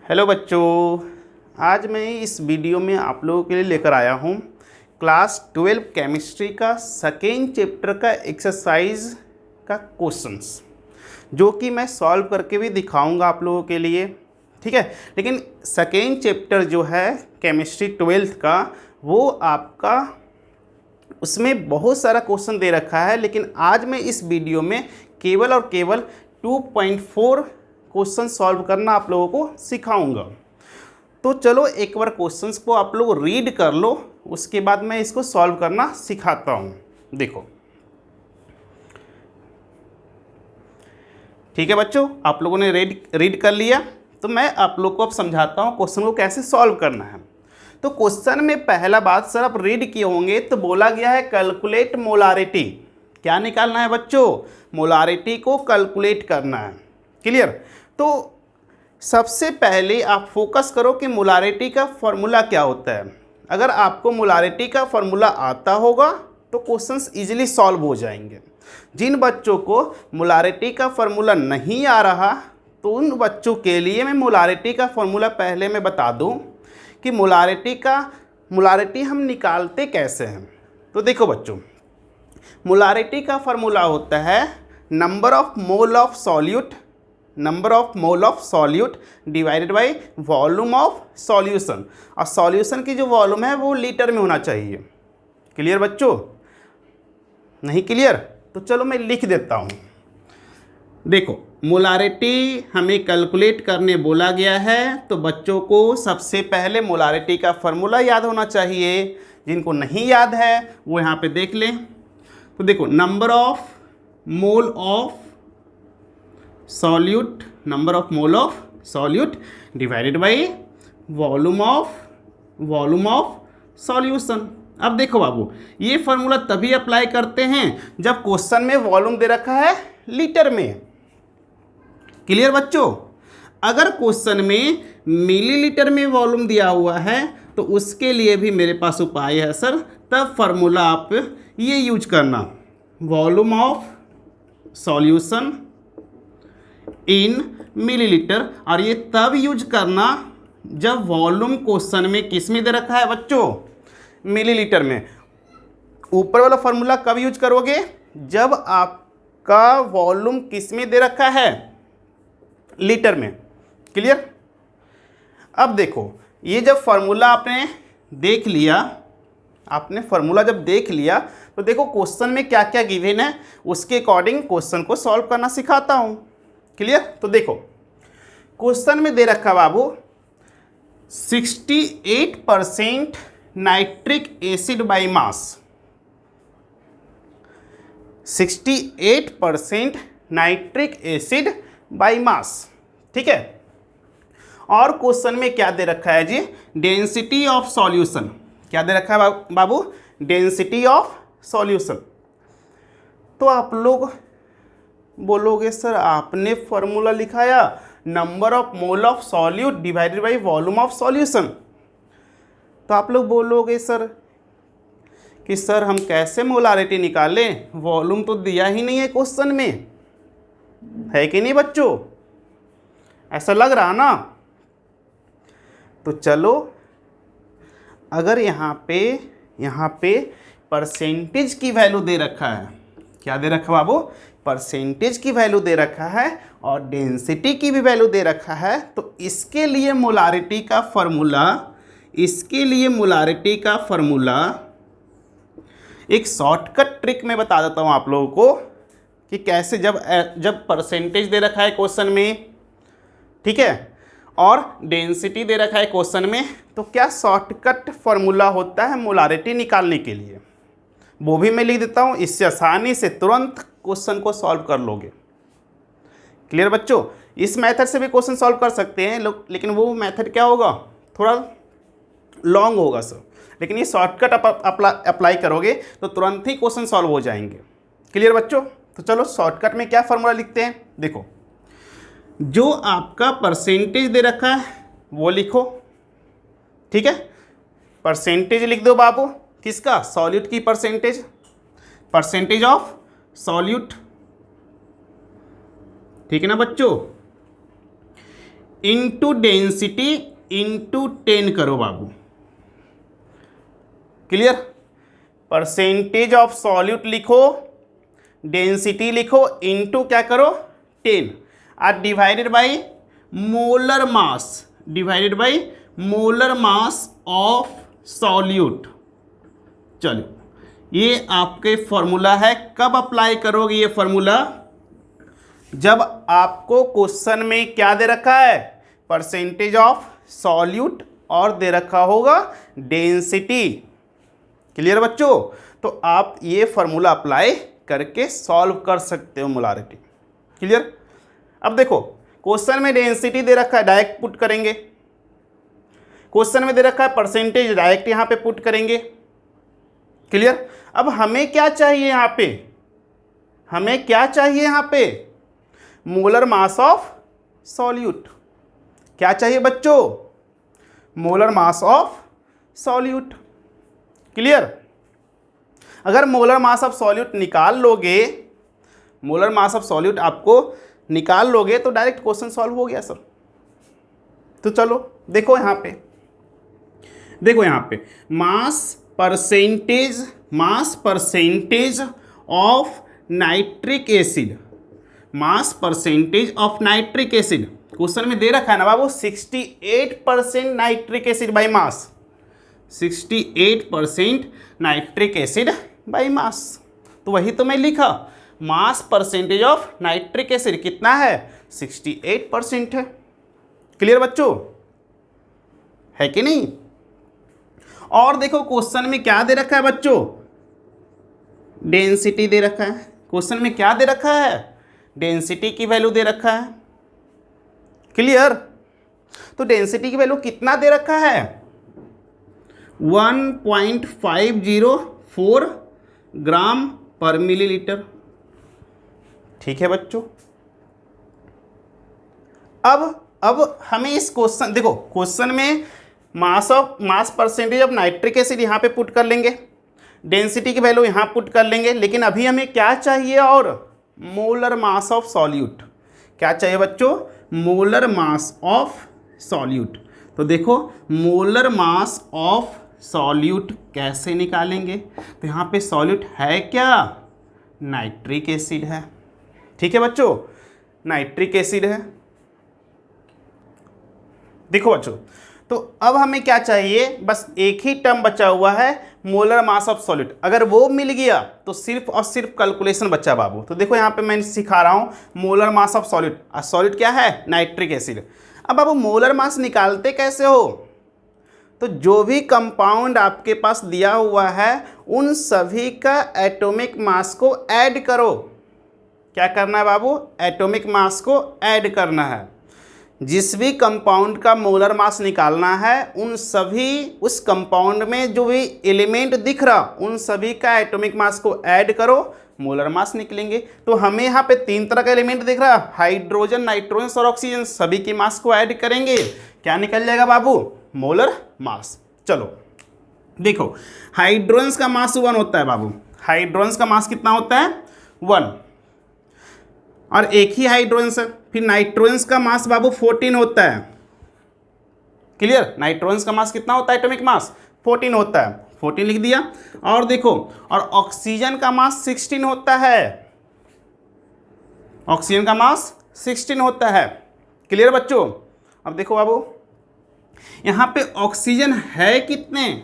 Hello बच्चों, आज मैं इस वीडियो में आप लोगों के लिए लेकर आया हूँ क्लास 12 केमिस्ट्री का सेकेंड चैप्टर का एक्सरसाइज का क्वेश्चंस, जो कि मैं सॉल्व करके भी दिखाऊंगा आप लोगों के लिए। ठीक है, लेकिन सेकेंड चैप्टर जो है केमिस्ट्री 12th का, वो आपका उसमें बहुत सारा क्वेश्चन दे रखा है, लेकिन आज मैं इस वीडियो में केवल और केवल 2.4 क्वेश्चन सॉल्व करना आप लोगों को सिखाऊंगा। तो चलो एक बार क्वेश्चंस को आप लोग रीड कर लो, उसके बाद मैं इसको सॉल्व करना सिखाता हूँ। देखो, ठीक है बच्चों, आप लोगों ने रीड कर लिया, तो मैं आप लोग को अब समझाता हूँ क्वेश्चन को कैसे सॉल्व करना है। तो क्वेश्चन में पहला बात सर आप रीड किए होंगे, तो बोला गया है कैलकुलेट मोलारिटी। क्या निकालना है बच्चों? मोलारिटी को कैलकुलेट करना है। क्लियर? तो सबसे पहले आप फोकस करो कि मोलारिटी का फॉर्मूला क्या होता है। अगर आपको मोलारिटी का फॉर्मूला आता होगा तो क्वेश्चंस इजीली सॉल्व हो जाएंगे। जिन बच्चों को मोलारिटी का फॉर्मूला नहीं आ रहा, तो उन बच्चों के लिए मैं मोलारिटी का फॉर्मूला पहले मैं बता दूं कि मोलारिटी हम निकालते कैसे हैं। तो देखो बच्चों, मोलारिटी का फॉर्मूला होता है number of mole of solute divided by volume of solution. और सॉल्यूशन की जो वॉल्यूम है वो लीटर में होना चाहिए। क्लियर बच्चों? नहीं क्लियर? तो चलो मैं लिख देता हूँ। देखो, मोलारिटी हमें कैलकुलेट करने बोला गया है, तो बच्चों को सबसे पहले मोलारिटी का फॉर्मूला याद होना चाहिए। जिनको नहीं याद है वो यहाँ पे देख लें। तो देखो, number of mole of solute divided by volume of solution. अब देखो बाबू, ये फॉर्मूला तभी अप्लाई करते हैं जब क्वेश्चन में वॉल्यूम दे रखा है लीटर में। क्लियर बच्चों? अगर क्वेश्चन में मिलीलीटर में वॉल्यूम दिया हुआ है तो उसके लिए भी मेरे पास उपाय है सर। तब फॉर्मूला आप ये यूज करना, volume of solution in millilitre. और ये तब यूज करना जब वॉल्यूम क्वेश्चन में किस में दे रखा है बच्चों? मिलीलीटर में। ऊपर वाला फॉर्मूला कब यूज करोगे? जब आपका वॉल्यूम किस में दे रखा है? लीटर में। क्लियर? अब देखो, ये जब फॉर्मूला आपने देख लिया, तो देखो क्वेश्चन में क्या क्या गिवन है, उसके अकॉर्डिंग क्वेश्चन को सॉल्व करना सिखाता हूं। क्लियर? तो देखो, क्वेश्चन में दे रखा बाबू 68% nitric acid by mass. 68% nitric acid by mass. ठीक है? और क्वेश्चन में क्या दे रखा है जी? Density of solution. क्या दे रखा है बाबू? Density of solution. तो आप लोग बोलोगे सर आपने फॉर्मूला लिखाया number of mole of solute divided by volume of solution. तो आप लोग बोलोगे सर कि सर हम कैसे मोलारिटी निकालें, वॉल्यूम तो दिया ही नहीं है क्वेश्चन में, है कि नहीं बच्चों? ऐसा लग रहा ना? तो चलो, अगर यहाँ पे परसेंटेज की वैल्यू दे रखा है, क्या दे रखा बाबू? परसेंटेज की वैल्यू दे रखा है और डेंसिटी की भी वैल्यू दे रखा है, तो इसके लिए मोलारिटी का फॉर्मूला एक शॉर्टकट ट्रिक में बता देता हूँ आप लोगों को कि कैसे, जब परसेंटेज दे रखा है क्वेश्चन में, ठीक है, और डेंसिटी दे रखा है क्वेश्चन में, तो क्या शॉर्टकट फॉर्मूला होता है मोलारिटी निकालने के लिए, वो भी मैं लिख देता हूँ। इससे आसानी से तुरंत क्वेश्चन को सॉल्व कर लोगे। क्लियर बच्चों? इस मेथड से भी क्वेश्चन सॉल्व कर सकते हैं लोग, लेकिन वो मेथड क्या होगा? थोड़ा लॉन्ग होगा सर। लेकिन ये शॉर्टकट अप्लाई करोगे तो तुरंत ही क्वेश्चन सॉल्व हो जाएंगे। क्लियर बच्चों? तो चलो शॉर्टकट में क्या फॉर्मूला लिखते हैं। देखो, जो आपका परसेंटेज दे रखा है वो लिखो। ठीक है, परसेंटेज लिख दो बाबू। किसका? सॉल्यूट की परसेंटेज ऑफ सॉल्यूट। ठीक है ना बच्चों? इंटू डेंसिटी इंटू 10 करो बाबू। क्लियर? परसेंटेज ऑफ सॉल्यूट लिखो, डेंसिटी लिखो, इंटू क्या करो 10 और divided by molar mass, divided by molar mass of solute. चलो ये आपके फॉर्मूला है। कब अप्लाई करोगे ये फॉर्मूला? जब आपको क्वेश्चन में क्या दे रखा है, परसेंटेज ऑफ सॉल्यूट और दे रखा होगा डेंसिटी। क्लियर बच्चों? तो आप ये फॉर्मूला अप्लाई करके सॉल्व कर सकते हो मोलारिटी। क्लियर? अब देखो क्वेश्चन में डेंसिटी दे रखा है, डायरेक्ट पुट करेंगे। क्वेश्चन में दे रखा है परसेंटेज, डायरेक्ट यहां पे पुट करेंगे। क्लियर? अब हमें क्या चाहिए यहां पे? हमें क्या चाहिए यहां पे? Molar mass of solute. क्या चाहिए बच्चों? Molar mass of solute. Clear? अगर मोलर मास ऑफ सॉल्यूट निकाल लोगे, मोलर मास ऑफ सॉल्यूट आपको निकाल लोगे तो डायरेक्ट क्वेश्चन सॉल्व हो गया सर। तो चलो देखो यहां पे, देखो यहां पे mass percentage of nitric acid, mass percentage of nitric acid question में दे रखा है ना बाबू, 68% nitric acid by mass, 68% nitric acid by mass. तो वही तो मैं लिखा, mass percentage of nitric acid कितना है? 68% है। क्लियर बच्चों? है कि नहीं? और देखो क्वेश्चन में क्या दे रखा है बच्चों? डेंसिटी दे रखा है। क्वेश्चन में क्या दे रखा है? डेंसिटी की वैल्यू दे रखा है। क्लियर? तो डेंसिटी की वैल्यू कितना दे रखा है? 1.504 ग्राम पर मिलीलीटर। ठीक है बच्चों? अब हमें इस क्वेश्चन, देखो क्वेश्चन में mass percentage of nitric acid यहां पे पुट कर लेंगे, डेंसिटी की वैल्यू यहां पुट कर लेंगे, लेकिन अभी हमें क्या चाहिए? और मोलर मास ऑफ सॉल्यूट। क्या चाहिए बच्चों? Molar mass of solute. तो देखो मोलर मास ऑफ सॉल्यूट कैसे निकालेंगे? तो यहाँ पे सॉल्यूट है क्या? नाइट्रिक एसिड है। ठीक है बच्चों? नाइट्रिक एसिड है। देखो बच्चों, तो अब हमें क्या चाहिए? बस एक ही टर्म बचा हुआ है, मोलर मास ऑफ सॉल्यूट। अगर वो मिल गया तो सिर्फ और सिर्फ कैलकुलेशन बचा बाबू। तो देखो यहाँ पे मैं सिखा रहा हूँ molar mass of solute. Solute क्या है? Nitric acid. अब बाबू मोलर मास निकालते कैसे हो? तो जो भी कंपाउंड आपके पास दिया हुआ है उन सभी का एटॉमिक मास को ऐड करो। क्या करना है बाबू? एटॉमिक मास को ऐड करना है। जिस भी कंपाउंड का मोलर मास निकालना है उन सभी, उस कंपाउंड में जो भी एलिमेंट दिख रहा उन सभी का एटॉमिक मास को ऐड करो, मोलर मास निकलेंगे। तो हमें यहाँ पे 3 तरह का एलिमेंट दिख रहा, हाइड्रोजन, नाइट्रोजन और ऑक्सीजन। सभी की मास को ऐड करेंगे, क्या निकल जाएगा बाबू? Molar mass. चलो देखो, हाइड्रोजन का मास 1 होता है बाबू। हाइड्रोजन का मास कितना होता है? 1, और एक ही हाइड्रोजन से। फिर नाइट्रोजन का मास बाबू 14 होता है। क्लियर? नाइट्रोजन का मास कितना होता है? एटॉमिक मास 14 होता है। 14 लिख दिया। और देखो, और ऑक्सीजन का मास 16 होता है। ऑक्सीजन का मास 16 होता है। क्लियर बच्चों? अब देखो बाबू, यहां पे ऑक्सीजन है कितने?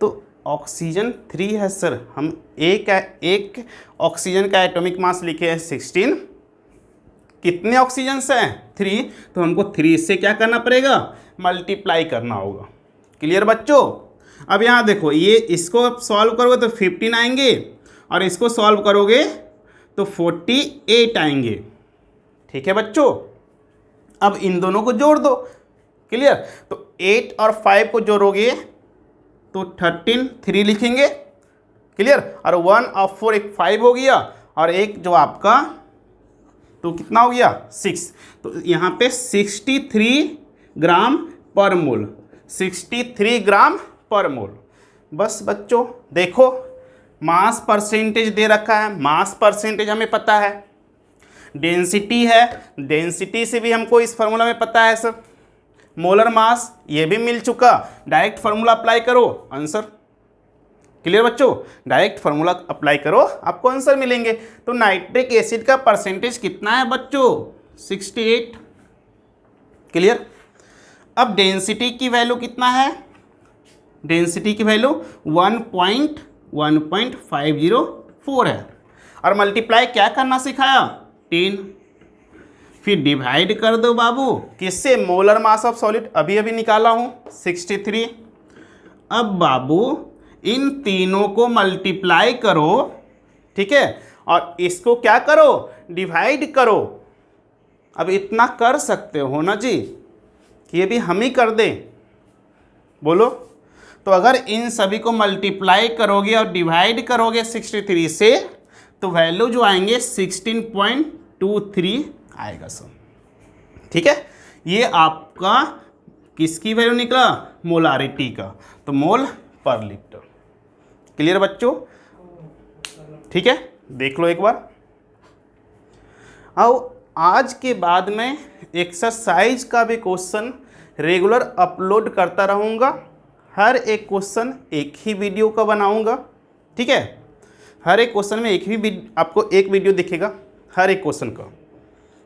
तो ऑक्सीजन 3 है सर। हम एक ऑक्सीजन का एटॉमिक मास लिखे हैं 16। कितने ऑक्सीजन से हैं? 3। तो हमको 3 से क्या करना पड़ेगा? मल्टीप्लाई करना होगा। क्लियर बच्चों? अब यहाँ देखो, ये इसको सॉल्व करोगे तो 15 आएंगे, और इसको सॉल्व करोगे तो 48 आएंगे। ठीक है बच्चों? अब इन दोनों को जोड़ दो। क्लियर? तो 8 और 5 को जोड़ोगे तो 13, 3 लिखेंगे। क्लियर? और 1 और 4, एक 5 हो गया, और एक जो आपका तो कितना हो गया? 6। तो यहाँ पे 63 ग्राम पर मोल, 63 ग्राम पर मोल। बस बच्चों देखो, मास परसेंटेज दे रखा है, मास परसेंटेज हमें पता है, डेंसिटी है, डेंसिटी से भी हमको इस फार्मूला में पता है सर। मोलर मास ये भी मिल चुका, डायरेक्ट फार्मूला अप्लाई करो, आंसर। क्लियर बच्चों, डायरेक्ट फार्मूला अप्लाई करो, आपको आंसर मिलेंगे। तो नाइट्रिक एसिड का परसेंटेज कितना है बच्चों? 68। क्लियर। अब डेंसिटी की वैल्यू कितना है? डेंसिटी की वैल्यू 1.504 है। और मल्टीप्लाई क्या करना सिखाया? 10। फिर डिवाइड कर दो बाबू, किससे? मोलर मास ऑफ सॉलिड अभी अभी निकाला हूं 63। अब बाबू इन तीनों को मल्टीप्लाई करो, ठीक है, और इसको क्या करो? डिवाइड करो। अब इतना कर सकते हो ना जी कि ये भी हम ही कर दें, बोलो। तो अगर इन सभी को मल्टीप्लाई करोगे और डिवाइड करोगे 63 से, तो वैल्यू जो आएंगे 16.23 आएगा सर। ठीक है, ये आपका किसकी वैल्यू निकला? मोलारिटी का। तो मोल पर लीटर। क्लियर बच्चों? ठीक है, देख लो एक बार। अब आज के बाद में एक्सरसाइज का भी क्वेश्चन रेगुलर अपलोड करता रहूँगा। हर एक क्वेश्चन एक ही वीडियो का बनाऊँगा, ठीक है। हर एक क्वेश्चन में आपको एक वीडियो दिखेगा हर एक क्वेश्चन का,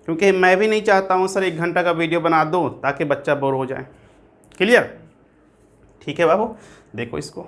क्योंकि मैं भी नहीं चाहता हूँ सर 1 घंटा का वीडियो बना दो ताकि बच्चा बोर हो जाए। क्लियर? ठीक है बाबू, देखो इसको।